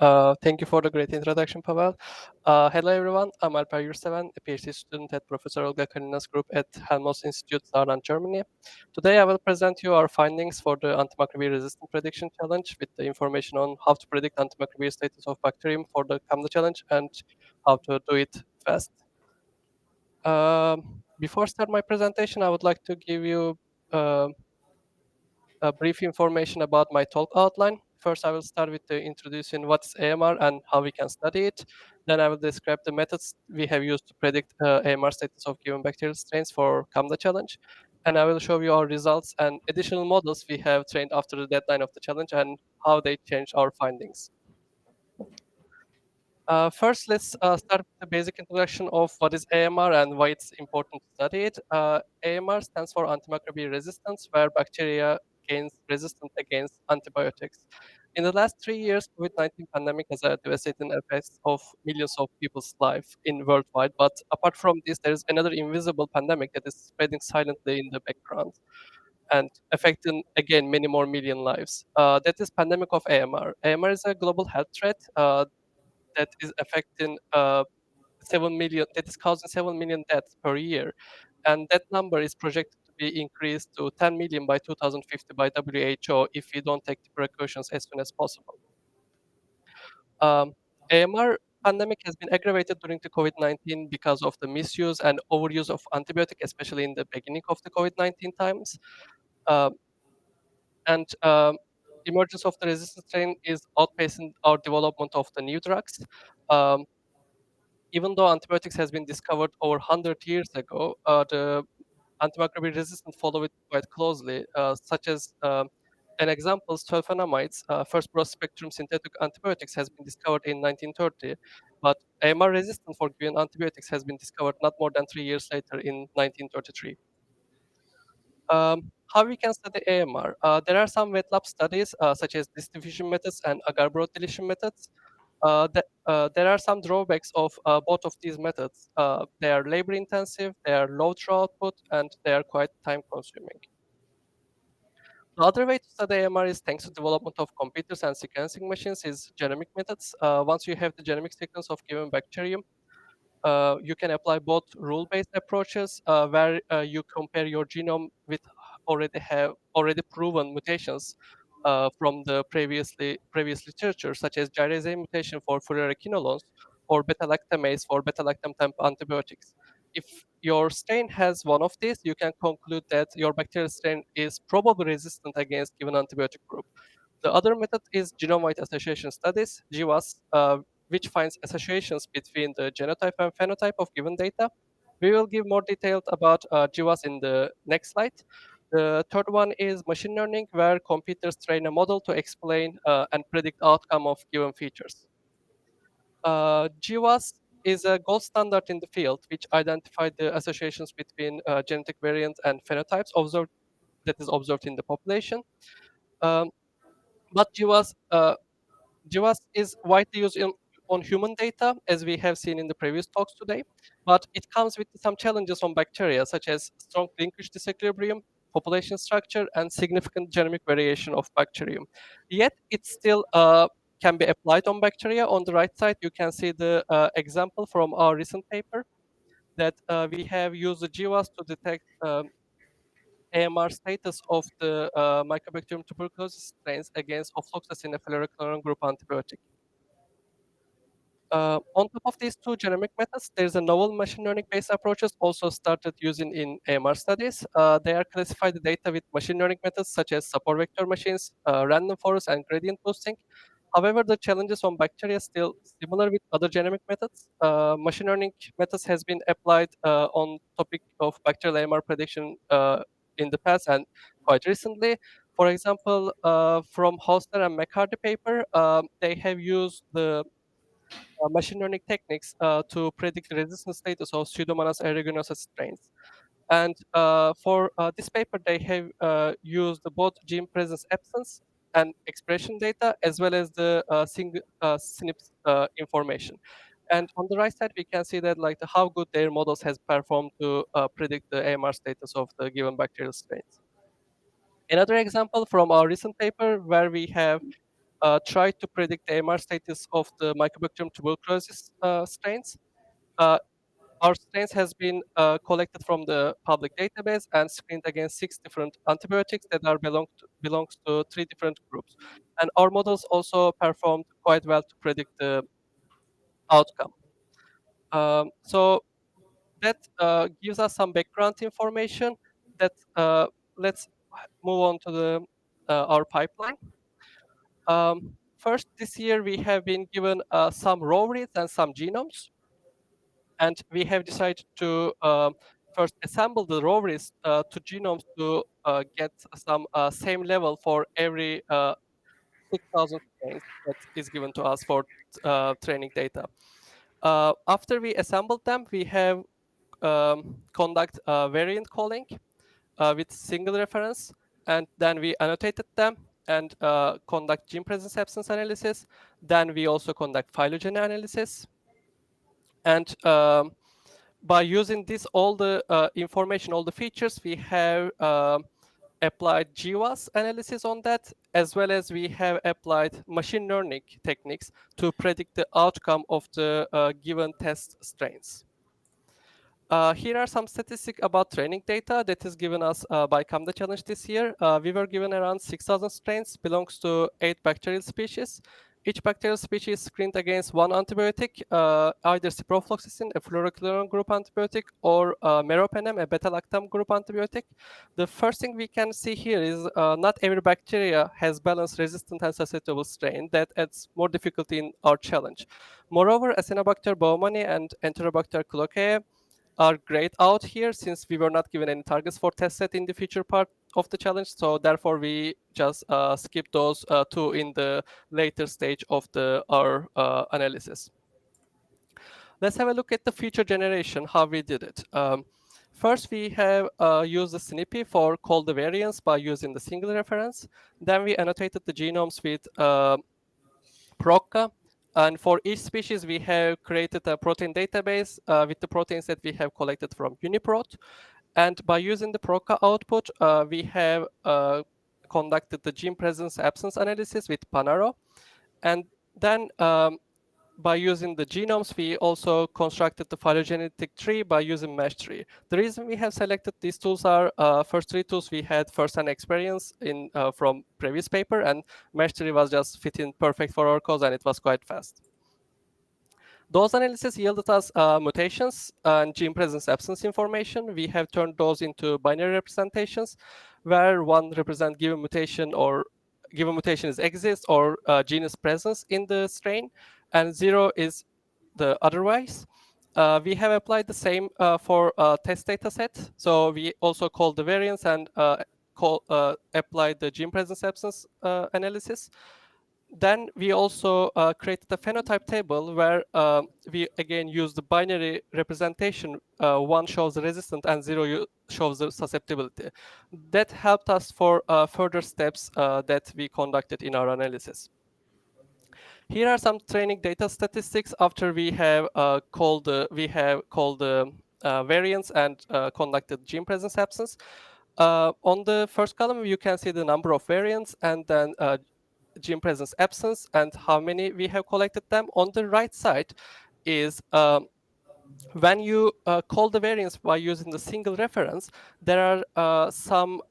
Thank you for the great introduction, Pavel. Hello, everyone. I'm Alper Yurtseven, a PhD student at Professor Olga Kalina's group at Helmholtz Institute, Saarland, Germany. Today, I will present you our findings for the antimicrobial resistant prediction challenge with the information on how to predict antimicrobial status of bacterium for the CAMDA challenge and how to do it fast. Before start my presentation, I would like to give you uh, a brief information about my talk outline. First, I will start with introducing what's AMR and how we can study it. Then I will describe the methods we have used to predict AMR status of given bacterial strains for CAMDA challenge. And I will show you our results and additional models we have trained after the deadline of the challenge and how they change our findings. First, let's start with the basic introduction of what is AMR and why it's important to study it. AMR stands for antimicrobial resistance, where bacteria gains resistance against antibiotics. In the last 3 years, COVID-19 pandemic has a devastating effect of millions of people's life in worldwide. But apart from this, there is another invisible pandemic that is spreading silently in the background and affecting again many more million lives. That is pandemic of AMR. AMR is a global health threat. That is affecting 7 million, that is causing 7 million deaths per year. And that number is projected to be increased to 10 million by 2050 by WHO if we don't take the precautions as soon as possible. Um, AMR pandemic has been aggravated during the COVID-19 because of the misuse and overuse of antibiotic, especially in the beginning of the COVID-19 times. Um, and emergence of the resistant strain is outpacing our development of the new drugs. Um, Even though antibiotics has been discovered over 100 years ago, the antimicrobial resistance follow it quite closely, such as an example, sulfonamides, first broad-spectrum synthetic antibiotics has been discovered in 1930, but AMR resistance for given antibiotics has been discovered not more than 3 years later in 1933. How we can study AMR? There are some wet lab studies, such as disk diffusion methods and agar-broad deletion methods. There are some drawbacks of both of these methods. They are labor intensive, they are low throughput, and they are quite time consuming. The other way to study AMR is thanks to development of computers and sequencing machines is genomic methods. Once you have the genomic sequence of given bacterium, you can apply both rule-based approaches where you compare your genome with already proven mutations from the previous literature, such as gyrase A mutation for fluoroquinolones or beta-lactamase for beta-lactam temp antibiotics. If your strain has one of these, you can conclude that your bacterial strain is probably resistant against given antibiotic group. The other method is genome-wide association studies, GWAS, which finds associations between the genotype and phenotype of given data. We will give more details about GWAS in the next slide. The third one is machine learning, where computers train a model to explain and predict outcome of given features. GWAS is a gold standard in the field, which identified the associations between genetic variants and phenotypes observed in the population. Um, but GWAS is widely used on human data, as we have seen in the previous talks today, but it comes with some challenges on bacteria, such as strong linkage disequilibrium, population structure, and significant genomic variation of bacterium. Yet, it still can be applied on bacteria. On the right side, you can see the example from our recent paper that we have used the GWAS to detect AMR status of the Mycobacterium tuberculosis strains against ofloxacin, a fluoroquinolone group antibiotic. On top of these two genomic methods, there's a novel machine learning-based approaches also started using in AMR studies. They are classified the data with machine learning methods such as support vector machines, random forest, and gradient boosting. However, the challenges on bacteria still similar with other genomic methods. Machine learning methods has been applied on topic of bacterial AMR prediction in the past and quite recently. For example, from Hostner and McCarthy paper, they have used the machine learning techniques to predict the resistance status of Pseudomonas aeruginosa strains. And for this paper, they have used both gene presence absence and expression data, as well as the synapse information. And on the right side, we can see that like how good their models has performed to predict the AMR status of the given bacterial strains. Another example from our recent paper where we have tried to predict the AMR status of the Mycobacterium tuberculosis strains. Uh, our strains has been collected from the public database and screened against 6 different antibiotics that are belongs to 3 different groups. And our models also performed quite well to predict the outcome. So that gives us some background information that let's move on to the our pipeline. First, this year we have been given some raw reads and some genomes, and we have decided to first assemble the raw reads to genomes to get some same level for every 6,000 strains that is given to us for training data. After we assembled them, we have conduct variant calling with single reference, and then we annotated them and conduct gene presence absence analysis. Then we also conduct phylogeny analysis, and by using this all the information, all the features, we have applied GWAS analysis on that, as well as we have applied machine learning techniques to predict the outcome of the given test strains. Here are some statistics about training data that is given us by CAMDA challenge this year. We were given around 6,000 strains, belongs to 8 bacterial species. Each bacterial species is screened against one antibiotic, either ciprofloxacin, a fluoroquinolone group antibiotic, or meropenem, a beta-lactam group antibiotic. The first thing we can see here is not every bacteria has balanced resistant and susceptible strain. That adds more difficulty in our challenge. Moreover, Acinetobacter baumannii and Enterobacter cloacae are grayed out here since we were not given any targets for test set in the future part of the challenge. So therefore, we just skip those two in the later stage of our analysis. Let's have a look at the future generation, how we did it. First, we have used the SNP for call the variants by using the single reference. Then we annotated the genomes with PROCA. And for each species, we have created a protein database with the proteins that we have collected from UniProt. And by using the PROCA output, we have conducted the gene presence absence analysis with Panaro. And then by using the genomes, we also constructed the phylogenetic tree by using mesh tree. The reason we have selected these tools are first 3 tools we had first-hand experience in from previous paper, and mesh tree was just fitting perfect for our cause, and it was quite fast. Those analyses yielded us mutations and gene presence absence information. We have turned those into binary representations, where one represents given mutation or given mutation is exists or genus presence in the strain, and 0 is the otherwise. We have applied the same for test data set. So we also called the variance and applied the gene presence absence analysis. Then we also created a phenotype table where we again use the binary representation. 1 shows the resistant and 0 shows the susceptibility. That helped us for further steps that we conducted in our analysis. Here are some training data statistics after we have called the variants and conducted gene presence absence. On the first column, you can see the number of variants and then gene presence absence and how many we have collected them. On the right side is when you call the variants by using the single reference, there are some,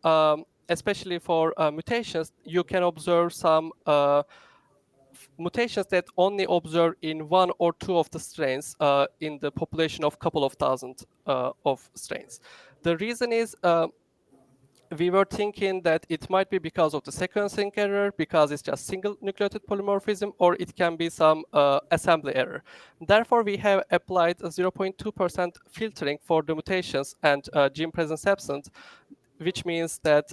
especially for mutations, you can observe some mutations that only observe in 1 or 2 of the strains in the population of couple of thousand of strains. The reason is we were thinking that it might be because of the sequencing error, because it's just single nucleotide polymorphism, or it can be some assembly error. Therefore, we have applied a 0.2% filtering for the mutations and gene presence absence, which means that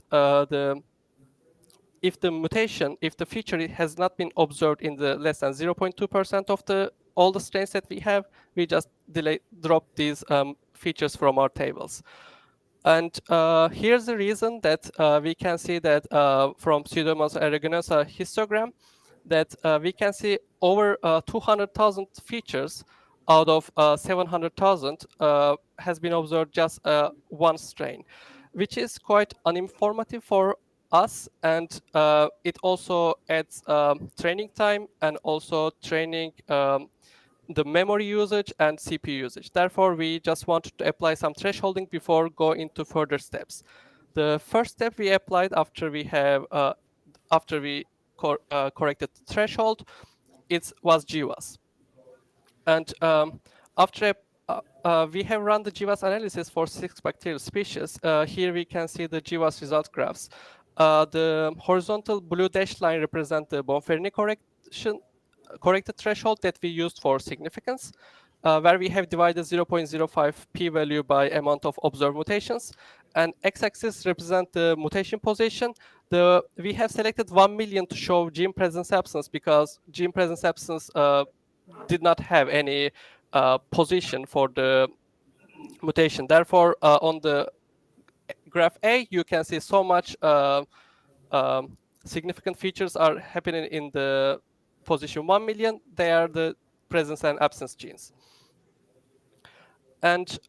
if the feature has not been observed in the less than 0.2% of all the strains that we have, we just drop these features from our tables. And here's the reason that we can see that from Pseudomonas aeruginosa histogram that we can see over 200,000 features out of 700,000 has been observed just one strain, which is quite uninformative for us, and it also adds training time and also training the memory usage and CPU usage. Therefore, we just wanted to apply some thresholding before going into further steps. The first step we applied after we corrected the threshold, it was GWAS. And after we have run the GWAS analysis for 6 bacterial species. Here we can see the GWAS result graphs. The horizontal blue dashed line represents the Bonferini corrected threshold that we used for significance, where we have divided 0.05 p-value by amount of observed mutations, and x-axis represent the mutation position. We have selected 1 million to show gene presence absence because gene presence absence did not have any position for the mutation. Therefore, on the graph A, you can see so much significant features are happening in the position 1 million. They are the presence and absence genes. And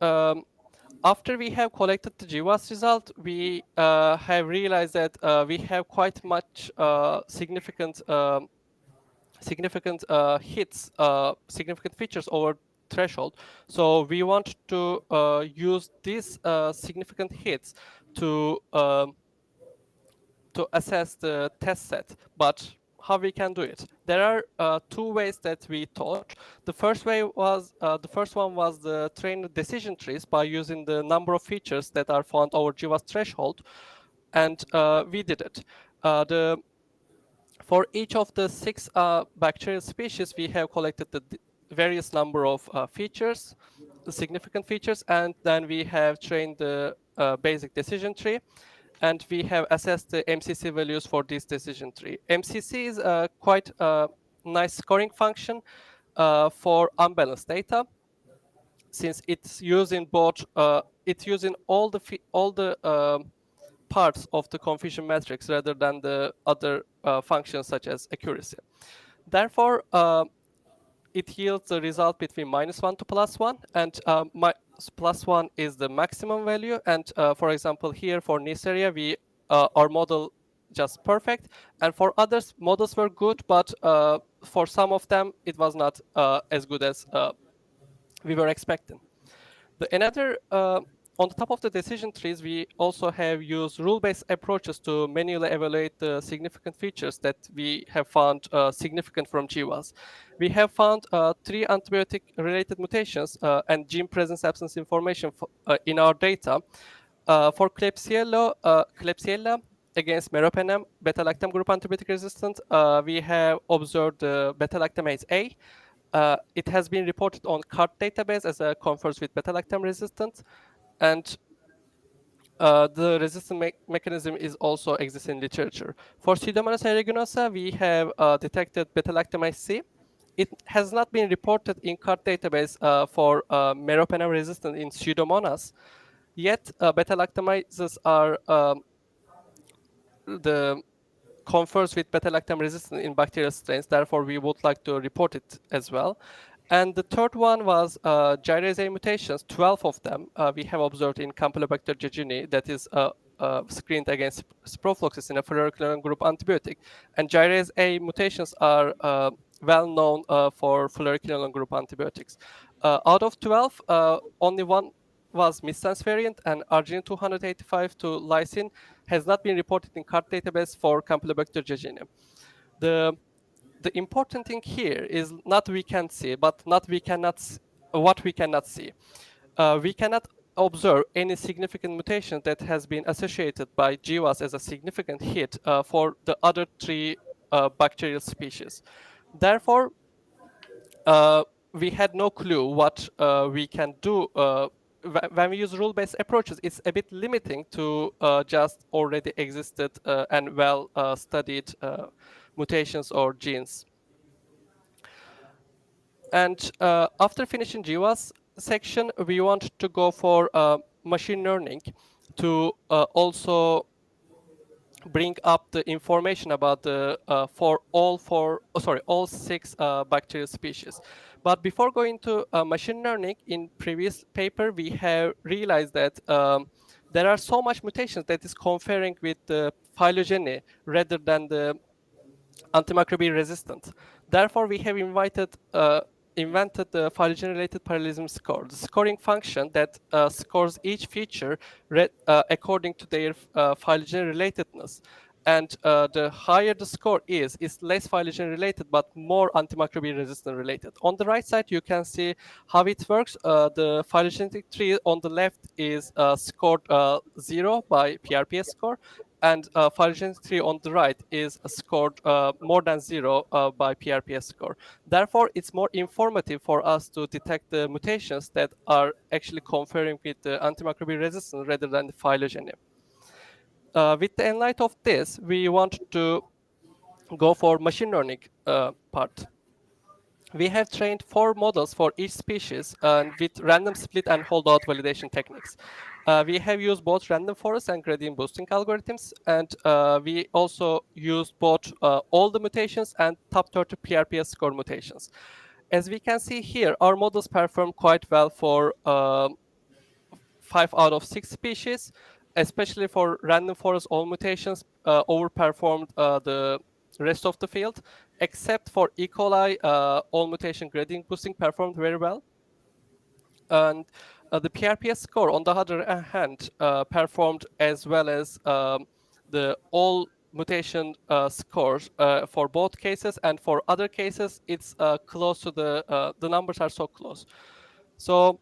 after we have collected the GWAS result, we have realized that we have quite much significant hits, significant features over threshold. So we want to use these significant hits to assess the test set. But how we can do it? There are 2 ways that we thought. The first one was the train decision trees by using the number of features that are found over GWAS threshold, and we did it. For each of the 6 bacterial species, we have collected the various number of features, the significant features, and then we have trained the basic decision tree, and we have assessed the MCC values for this decision tree. MCC is a quite nice scoring function for unbalanced data, since it's using all the parts of the confusion matrix rather than the other functions such as accuracy. Therefore, it yields a result between -1 to +1, and +1 is the maximum value. And for example, here for Neisseria, our model just perfect, and for others, models were good, but for some of them, it was not as good as we were expecting. On the top of the decision trees, we also have used rule-based approaches to manually evaluate the significant features that we have found significant from GWAS. We have found 3 antibiotic-related mutations and gene presence absence information in our data. For Klebsiella against meropenem, beta-lactam group antibiotic resistant, we have observed beta-lactamase A. It has been reported on CART database as a confers with beta-lactam resistant, and the resistance mechanism is also exists in literature. For Pseudomonas aeruginosa, we have detected beta-lactamase C. It has not been reported in CART database for meropenem resistant in Pseudomonas, yet beta-lactamases are the confers with beta-lactam resistance in bacterial strains. Therefore, we would like to report it as well. And the third one was gyrase A mutations. 12 of them we have observed in Campylobacter jejuni, that is screened against ciprofloxacin, a fluoroquinolone group antibiotic. And gyrase A mutations are well known for fluoroquinolone group antibiotics. Out of 12, only one was missense variant, and arginine 285 to lysine has not been reported in CART database for Campylobacter jejuni. The important thing here is not we can see, but what we cannot see. We cannot observe any significant mutation that has been associated by GWAS as a significant hit for the other 3 bacterial species. Therefore, we had no clue what we can do. When we use rule-based approaches, it's a bit limiting to just already existed and well studied mutations or genes. And after finishing GWAS section, we want to go for machine learning to also bring up the information about the all 6 bacterial species. But before going to machine learning, in previous paper we have realized that there are so much mutations that is conferring with the phylogeny rather than the antimicrobial resistant. Therefore, we have invented the phylogen-related parallelism score, the scoring function that scores each feature according to their phylogen relatedness. And the higher the score is less phylogen related, but more antimicrobial resistant related. On the right side, you can see how it works. The phylogenetic tree on the left is scored 0 by PRPS score, and phylogenetic tree on the right is scored more than 0 by PRPS score. Therefore, it's more informative for us to detect the mutations that are actually conferring with the antimicrobial resistance rather than the phylogeny. With the light of this, we want to go for machine learning part. We have trained 4 models for each species with random split and holdout validation techniques. We have used both random forest and gradient boosting algorithms, and we also used both all the mutations and top 30 PRPS score mutations. As we can see here, our models perform quite well for 5 out of 6 species, especially for random forest. All mutations overperformed the rest of the field, except for E. coli. All mutation gradient boosting performed very well, and the PRPS score, on the other hand, performed as well as the all mutation scores for both cases, and for other cases, it's close to the numbers are so close. So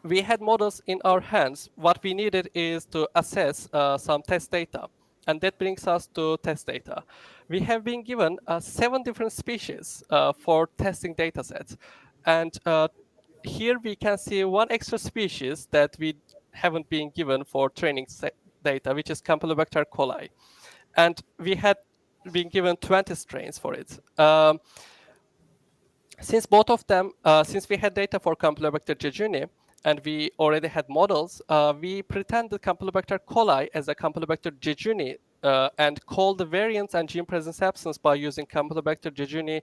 we had models in our hands. What we needed is to assess some test data. And that brings us to test data. We have been given 7 different species for testing data sets. And here we can see one extra species that we haven't been given for training data, which is Campylobacter coli. And we had been given 20 strains for it. Since both of them, since we had data for Campylobacter jejuni, and we already had models, we pretended Campylobacter coli as a Campylobacter jejuni and called the variants and gene presence absence by using Campylobacter jejuni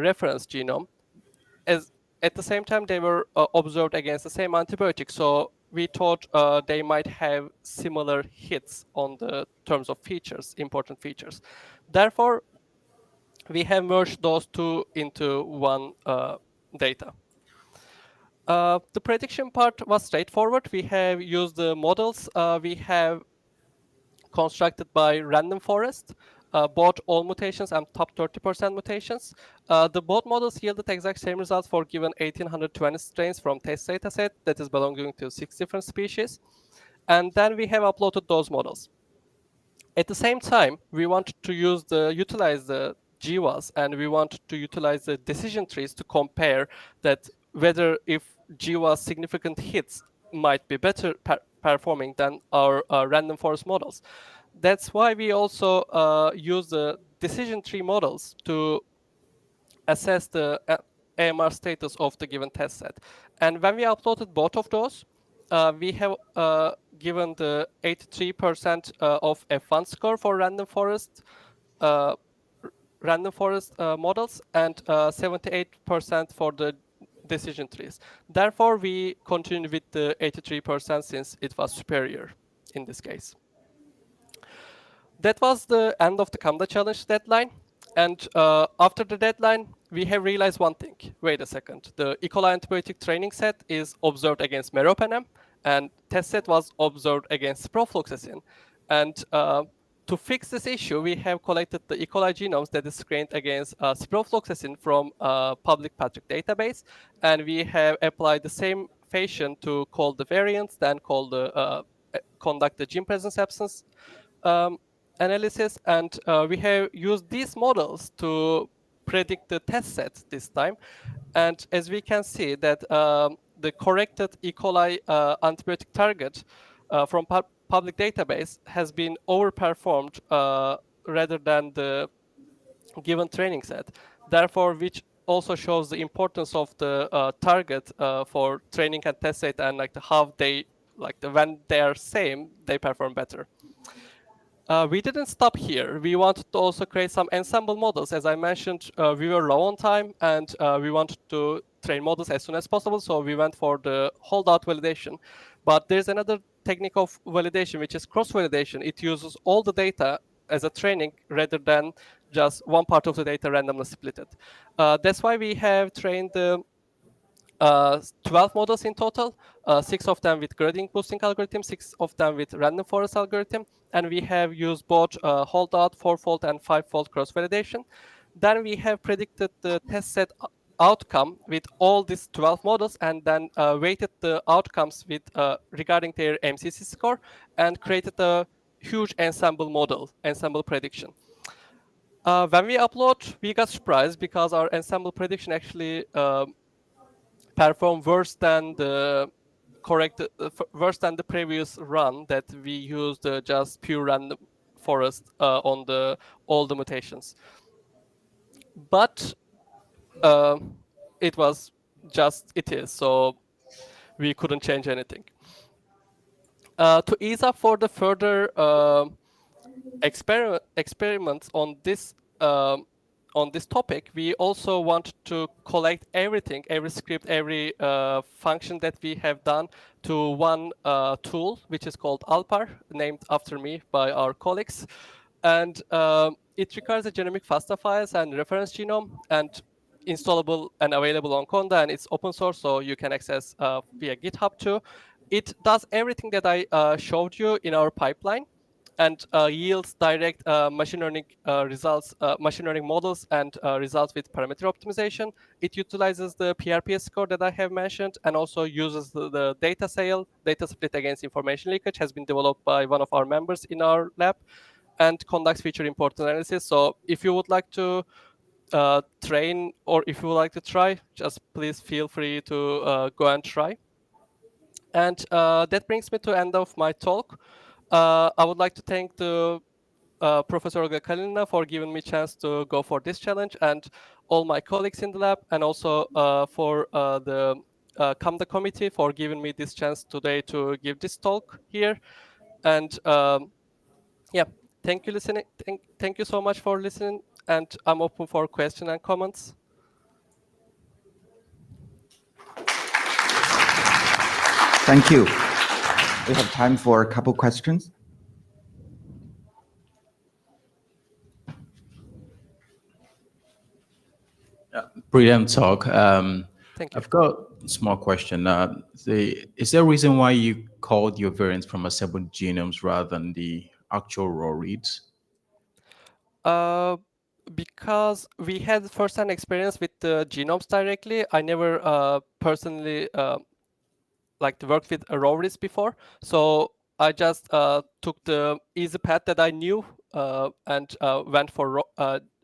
reference genome. As at the same time, they were observed against the same antibiotic, so we thought they might have similar hits on the terms of features, important features. Therefore, we have merged those two into one data. The prediction part was straightforward. We have used the models we have constructed by random forest, both all mutations and top 30% mutations. The both models yielded exact same results for given 1820 strains from test dataset that is belonging to 6 different species. And then we have uploaded those models. At the same time, we want to utilize the GWAS, and we want to utilize the decision trees to compare that whether if GWAS significant hits might be better performing than our random forest models. That's why we also use the decision tree models to assess the AMR status of the given test set. And when we uploaded both of those, we have given the 83% of F1 score for uh, random forest models, and 78% for the decision trees. Therefore, we continue with the 83% since it was superior in this case. That was the end of the CAMDA challenge deadline. And after the deadline, we have realized one thing. Wait a second. The E. coli antibiotic training set is observed against meropenem, and test set was observed against ciprofloxacin. And to fix this issue, we have collected the E. coli genomes that is screened against ciprofloxacin from public Patrick database, and we have applied the same fashion to call the variants, then conduct the gene presence absence analysis, and we have used these models to predict the test set this time. And as we can see that the corrected E. coli antibiotic target from public database has been overperformed rather than the given training set. Therefore, which also shows the importance of the target for training and test set, and like how they when they are same, they perform better. We didn't stop here. We wanted to also create some ensemble models. As I mentioned, we were low on time, and we wanted to train models as soon as possible, so we went for the holdout validation. But there's another technique of validation, which is cross-validation. It uses all the data as a training rather than just one part of the data randomly splitted. That's why we have trained the 12 models in total, 6 of them with gradient boosting algorithm, 6 of them with random forest algorithm, and we have used both holdout, 4-fold, and 5-fold cross-validation. Then we have predicted the test set outcome with all these 12 models, and then weighted the outcomes with regarding their MCC score, and created a huge ensemble model, ensemble prediction. When we upload, we got surprised because our ensemble prediction actually perform worse than the worse than the previous run that we used just pure random forest on the all the mutations. But it was just it is, so we couldn't change anything. To ease up for the further experiments on this topic, we also want to collect everything, every script, every function that we have done to one tool, which is called Alper, named after me by our colleagues. And it requires a genomic FASTA files and reference genome, and installable and available on CAMDA, and it's open source, so you can access via GitHub too. It does everything that I showed you in our pipeline, and yields direct machine learning results, machine learning models, and results with parameter optimization. It utilizes the PRPS score that I have mentioned, and also uses the data sale, data split against information leakage, has been developed by one of our members in our lab, and conducts feature import analysis. So if you would like to train, or if you would like to try, just please feel free to go and try. And that brings me to the end of my talk. I would like to thank the Professor Olga Kalina for giving me a chance to go for this challenge, and all my colleagues in the lab, and also for the CAMDA committee for giving me this chance today to give this talk here. And yeah, thank you listening. Thank you so much for listening, and I'm open for questions and comments. Thank you. We have time for a couple questions. Brilliant talk. Thank you. I've got a small question. Is there a reason why you called your variants from assembled genomes rather than the actual raw reads? Because we had first-hand experience with the genomes directly. I never personally like to work with raw reads before, so I just took the easy path that I knew and went for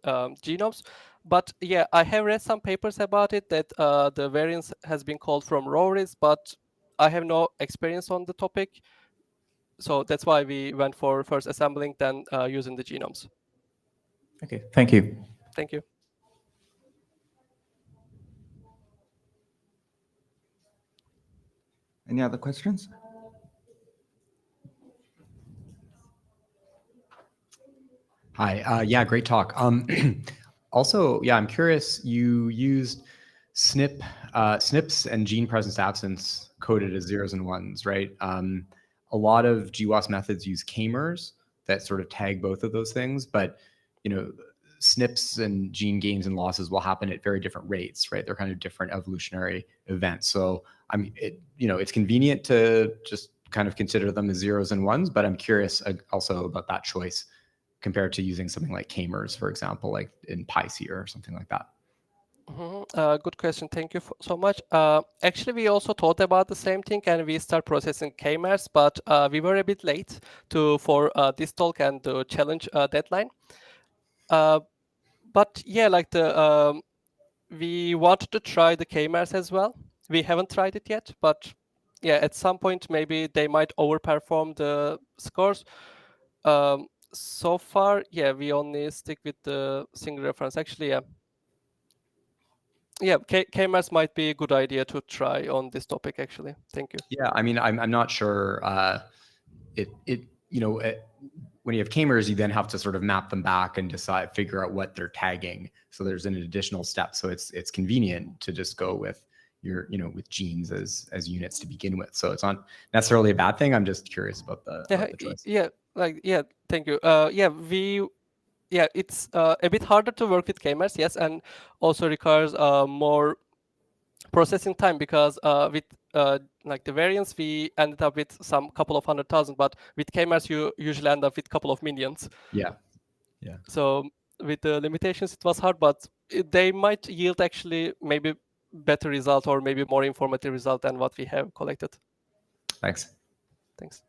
genomes. But yeah, I have read some papers about it that the variants has been called from raw reads, but I have no experience on the topic, so that's why we went for first assembling, then using the genomes. Okay, thank you. Thank you. Any other questions? Hi, yeah, great talk. Also, yeah, I'm curious, you used SNPs and gene presence absence coded as zeros and ones, right? A lot of GWAS methods use k-mers that sort of tag both of those things, but you know, SNPs and gene gains and losses will happen at very different rates, right? They're kind of different evolutionary events. So it's convenient to just kind of consider them as zeros and ones, but I'm curious also about that choice compared to using something like k-mers, for example, like in PySeer or something like that. Good question. Thank you so much. Actually, we also thought about the same thing, and we start processing k-mers, but we were a bit late for this talk and the challenge deadline. But yeah, like we wanted to try the k-mers as well. We haven't tried it yet, but yeah, at some point maybe they might overperform the scores. So far, yeah, we only stick with the single reference. Actually, yeah, k-mers might be a good idea to try on this topic. Actually, thank you. Yeah, I mean, I'm not sure. When you have k-mers, you then have to sort of map them back and figure out what they're tagging. So there's an additional step. So it's convenient to just go with, with genes as units to begin with. So it's not necessarily a bad thing. I'm just curious about the choice. Thank you. It's a bit harder to work with k-mers, yes, and also requires more processing time, because with like the variants, we ended up with some couple of 100,000, but with k-mers you usually end up with couple of millions. Yeah. So with the limitations, it was hard, but they might yield actually maybe better result or maybe more informative result than what we have collected. Thanks. Thanks.